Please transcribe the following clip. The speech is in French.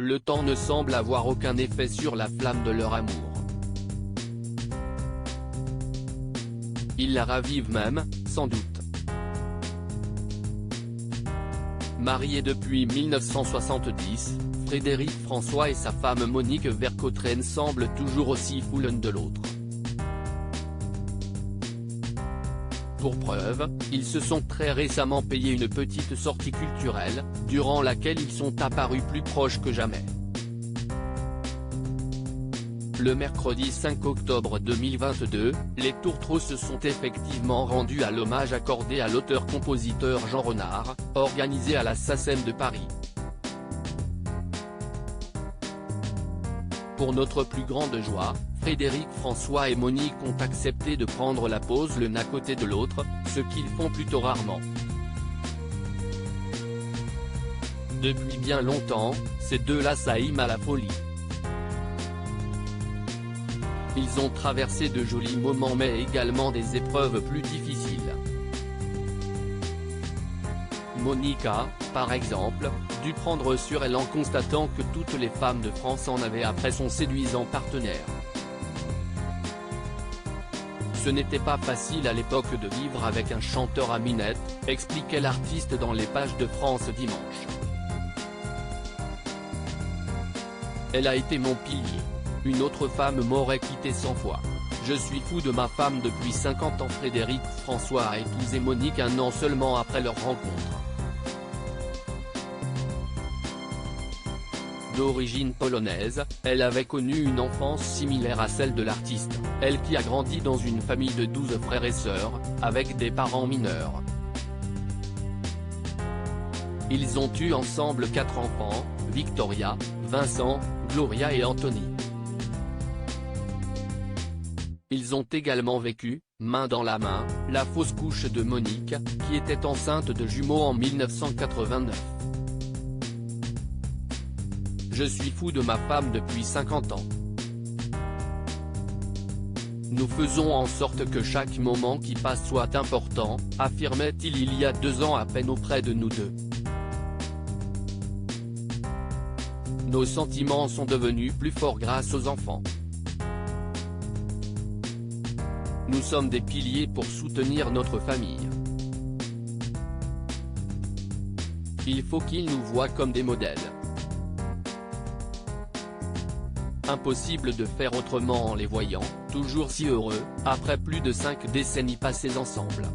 le temps ne semble avoir aucun effet sur la flamme de leur amour. Il la ravive même, sans doute. Marié depuis 1970, Frédéric François et sa femme Monique Vercautren semblent toujours aussi fous l'un de l'autre. Pour preuve, ils se sont très récemment payé une petite sortie culturelle, durant laquelle ils sont apparus plus proches que jamais. Le mercredi 5 octobre 2022, les tourtereaux se sont effectivement rendus à l'hommage accordé à l'auteur-compositeur Jean Renard, organisé à la SACEM de Paris. Pour notre plus grande joie, Frédéric François et Monique ont accepté de prendre la pause l'un à côté de l'autre, ce qu'ils font plutôt rarement. Depuis bien longtemps, ces deux-là s'aiment à la folie. Ils ont traversé de jolis moments mais également des épreuves plus difficiles. Monique a, par exemple, dû prendre sur elle en constatant que toutes les femmes de France en avaient après son séduisant partenaire. Ce n'était pas facile à l'époque de vivre avec un chanteur à minette, expliquait l'artiste dans les pages de France Dimanche. Elle a été mon pilier. Une autre femme m'aurait quitté 100 fois. Je suis fou de ma femme depuis 50 ans. Frédéric François a épousé Monique un an seulement après leur rencontre. D'origine polonaise, elle avait connu une enfance similaire à celle de l'artiste, elle qui a grandi dans une famille de 12 frères et sœurs, avec des parents mineurs. Ils ont eu ensemble 4 enfants, Victoria, Vincent, Gloria et Anthony. Ils ont également vécu, main dans la main, la fausse couche de Monique, qui était enceinte de jumeaux en 1989. Je suis fou de ma femme depuis 50 ans. Nous faisons en sorte que chaque moment qui passe soit important, affirmait-il il y a 2 ans à peine auprès de nous deux. Nos sentiments sont devenus plus forts grâce aux enfants. Nous sommes des piliers pour soutenir notre famille. Il faut qu'ils nous voient comme des modèles. Impossible de faire autrement en les voyant, toujours si heureux, après plus de 5 décennies passées ensemble.